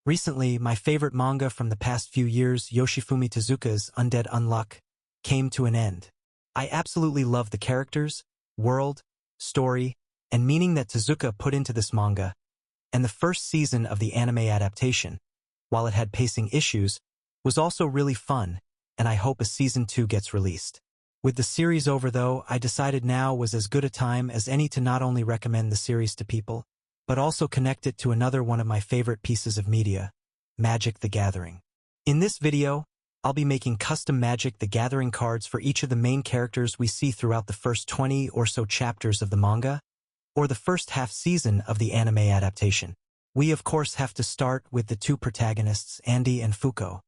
Recently, my favorite manga from the past few years, Yoshifumi Tozuka's Undead Unluck, came to an end. I absolutely love the characters, world, story, and meaning that Tozuka put into this manga, and the first season of the anime adaptation, while it had pacing issues, was also really fun, and I hope a season 2 gets released. With the series over though, I decided now was as good a time as any to not only recommend the series to people, but also connect it to another one of my favorite pieces of media, Magic: The Gathering. In this video, I'll be making custom Magic: The Gathering cards for each of the main characters we see throughout the first 20 or so chapters of the manga, or the first half season of the anime adaptation. We of course have to start with the two protagonists, Andy and Fuko.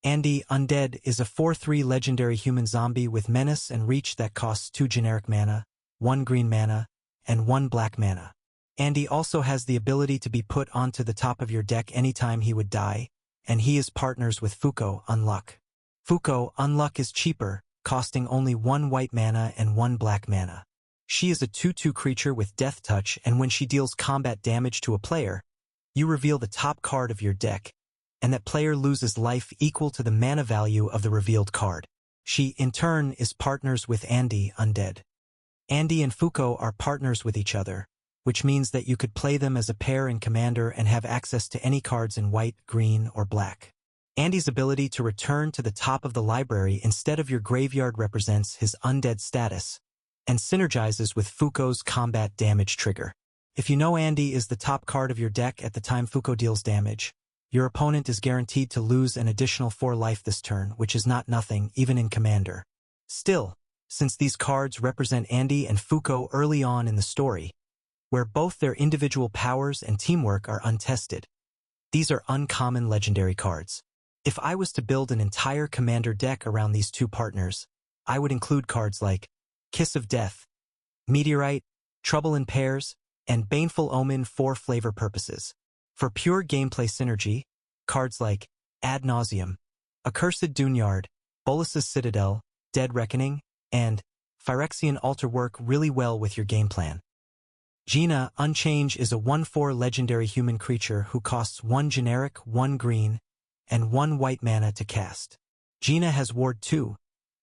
Andy, Undead, is a 4/3 legendary human zombie with menace and reach that costs 2 generic mana, 1 green mana, and 1 black mana. Andy also has the ability to be put onto the top of your deck anytime he would die, and he is partners with Fuko, Unluck. Fuko, Unluck, is cheaper, costing only 1 white mana and 1 black mana. She is a 2/2 creature with Death Touch, and when she deals combat damage to a player, you reveal the top card of your deck, and that player loses life equal to the mana value of the revealed card. She, in turn, is partners with Andy, Undead. Andy and Fuko are partners with each other, which means that you could play them as a pair in Commander and have access to any cards in white, green, or black. Andy's ability to return to the top of the library instead of your graveyard represents his Undead status, and synergizes with Fuko's combat damage trigger. If you know Andy is the top card of your deck at the time Fuko deals damage, your opponent is guaranteed to lose an additional 4 life this turn, which is not nothing, even in Commander. Still, since these cards represent Andy and Fuko early on in the story, where both their individual powers and teamwork are untested, these are uncommon legendary cards. If I was to build an entire Commander deck around these two partners, I would include cards like Kiss of Death, Meteorite, Trouble in Pairs, and Baneful Omen for flavor purposes. For pure gameplay synergy, cards like Ad Nauseam, Accursed Dunyard, Bolus's Citadel, Dead Reckoning, and Phyrexian Altar work really well with your game plan. Gina, Unchange, is a 1/4 legendary human creature who costs 1 generic, 1 green, and 1 white mana to cast. Gina has Ward 2,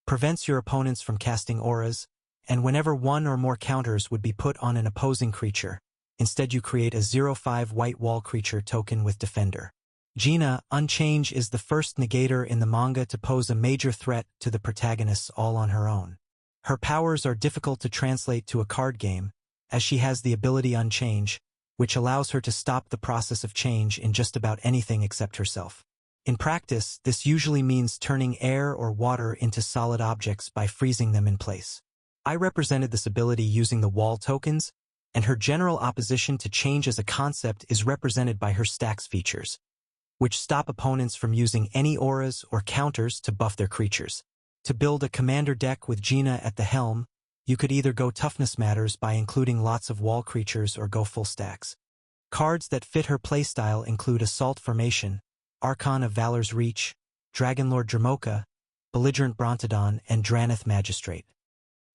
prevents your opponents from casting auras, and whenever 1 or more counters would be put on an opposing creature, instead you create a 0/5 white wall creature token with Defender. Gina, Unchange, is the first negator in the manga to pose a major threat to the protagonists all on her own. Her powers are difficult to translate to a card game, as she has the ability Unchange, which allows her to stop the process of change in just about anything except herself. In practice, this usually means turning air or water into solid objects by freezing them in place. I represented this ability using the wall tokens, and her general opposition to change as a concept is represented by her stacks features, which stop opponents from using any auras or counters to buff their creatures. To build a Commander deck with Gina at the helm, you could either go Toughness Matters by including lots of wall creatures or go full stacks. Cards that fit her playstyle include Assault Formation, Archon of Valor's Reach, Dragonlord Dramoka, Belligerent Brontodon, and Draneth Magistrate.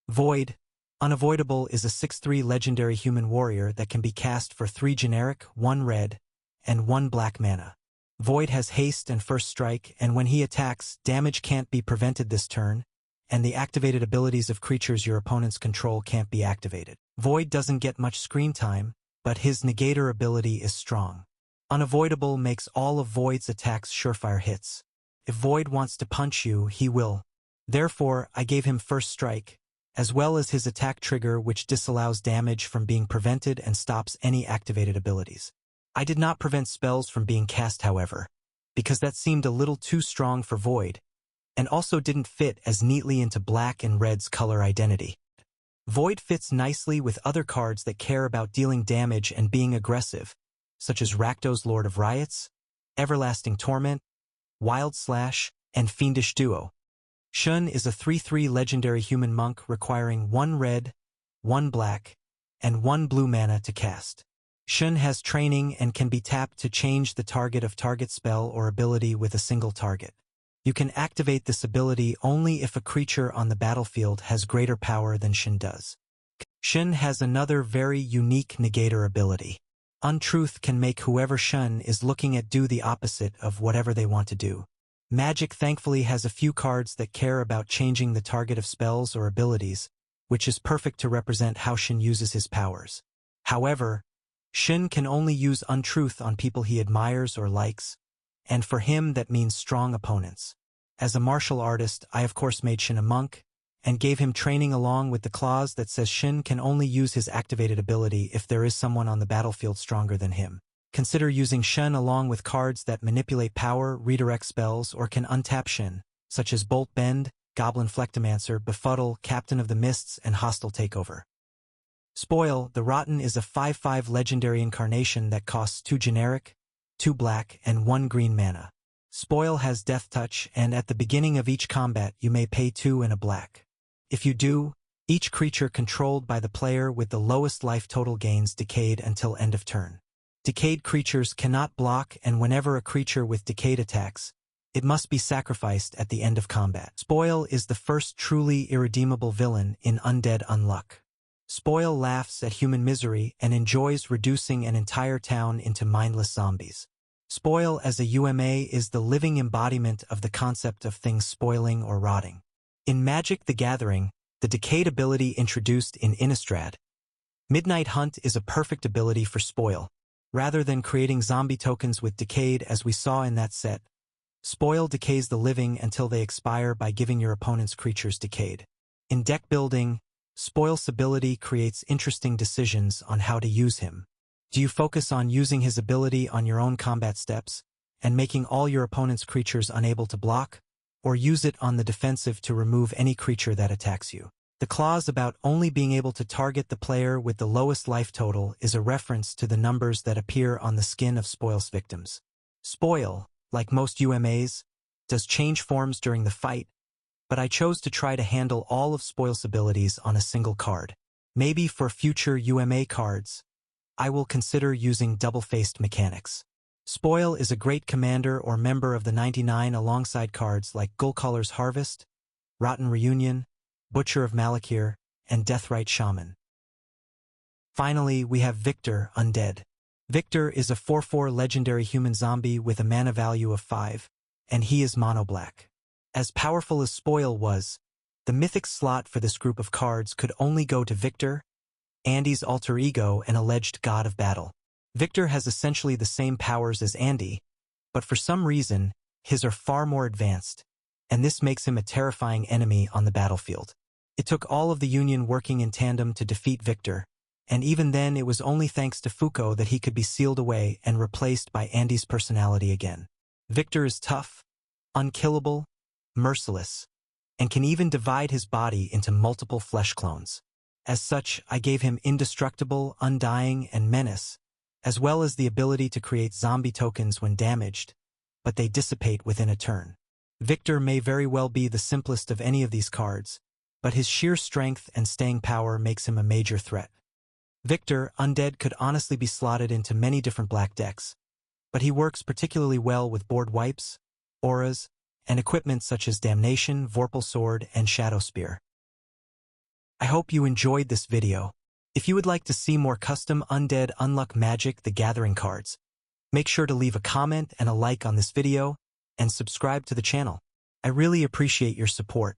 Void, Unavoidable, is a 6/3 legendary human warrior that can be cast for 3 generic, 1 red, and 1 black mana. Void has haste and first strike, and when he attacks, damage can't be prevented this turn, and the activated abilities of creatures your opponents control can't be activated. Void doesn't get much screen time, but his negator ability is strong. Unavoidable makes all of Void's attacks surefire hits. If Void wants to punch you, he will. Therefore, I gave him first strike, as well as his attack trigger, which disallows damage from being prevented and stops any activated abilities. I did not prevent spells from being cast, however, because that seemed a little too strong for Void, and also didn't fit as neatly into black and red's color identity. Void fits nicely with other cards that care about dealing damage and being aggressive, such as Rakdos Lord of Riots, Everlasting Torment, Wild Slash, and Fiendish Duo. Shun is a 3/3 legendary human monk requiring 1 red, 1 black, and 1 blue mana to cast. Shun has training and can be tapped to change the target of target spell or ability with a single target. You can activate this ability only if a creature on the battlefield has greater power than Shun does. Shun has another very unique negator ability. Untruth can make whoever Shun is looking at do the opposite of whatever they want to do. Magic thankfully has a few cards that care about changing the target of spells or abilities, which is perfect to represent how Shun uses his powers. However, Shun can only use Untruth on people he admires or likes, and for him that means strong opponents. As a martial artist, I of course made Shun a monk, and gave him training along with the clause that says Shun can only use his activated ability if there is someone on the battlefield stronger than him. Consider using Shun along with cards that manipulate power, redirect spells, or can untap Shun, such as Bolt Bend, Goblin Flectomancer, Befuddle, Captain of the Mists, and Hostile Takeover. Spoil, the Rotten is a 5/5 legendary incarnation that costs 2 generic, 2 black, and 1 green mana. Spoil has Death Touch, and at the beginning of each combat you may pay 2 and a black. If you do, each creature controlled by the player with the lowest life total gains Decayed until end of turn. Decayed creatures cannot block, and whenever a creature with Decayed attacks, it must be sacrificed at the end of combat. Spoil is the first truly irredeemable villain in Undead Unluck. Spoil laughs at human misery and enjoys reducing an entire town into mindless zombies. Spoil as a UMA is the living embodiment of the concept of things spoiling or rotting. In Magic: The Gathering, the Decayed ability introduced in Innistrad, Midnight Hunt is a perfect ability for Spoil. Rather than creating zombie tokens with Decayed as we saw in that set, Spoil decays the living until they expire by giving your opponent's creatures Decayed. In deck building, Spoil's ability creates interesting decisions on how to use him. Do you focus on using his ability on your own combat steps, and making all your opponent's creatures unable to block, or use it on the defensive to remove any creature that attacks you? The clause about only being able to target the player with the lowest life total is a reference to the numbers that appear on the skin of Spoil's victims. Spoil, like most UMAs, does change forms during the fight, but I chose to try to handle all of Spoil's abilities on a single card. Maybe for future UMA cards, I will consider using double-faced mechanics. Spoil is a great commander or member of the 99 alongside cards like Gullcaller's Harvest, Rotten Reunion, Butcher of Malakir, and Deathrite Shaman. Finally, we have Victor, Undead. Victor is a 4/4 legendary human zombie with a mana value of 5, and he is mono-black. As powerful as Spoil was, the mythic slot for this group of cards could only go to Victor, Andy's alter ego and alleged god of battle. Victor has essentially the same powers as Andy, but for some reason, his are far more advanced, and this makes him a terrifying enemy on the battlefield. It took all of the Union working in tandem to defeat Victor, and even then it was only thanks to Fuko that he could be sealed away and replaced by Andy's personality again. Victor is tough, unkillable, merciless, and can even divide his body into multiple flesh clones. As such, I gave him Indestructible, Undying, and Menace, as well as the ability to create zombie tokens when damaged, but they dissipate within a turn. Victor may very well be the simplest of any of these cards, but his sheer strength and staying power makes him a major threat. Victor, Undead could honestly be slotted into many different black decks, but he works particularly well with board wipes, auras, and equipment such as Damnation, Vorpal Sword, and Shadow Spear. I hope you enjoyed this video. If you would like to see more custom Undead Unluck Magic: The Gathering cards, make sure to leave a comment and a like on this video, and subscribe to the channel. I really appreciate your support.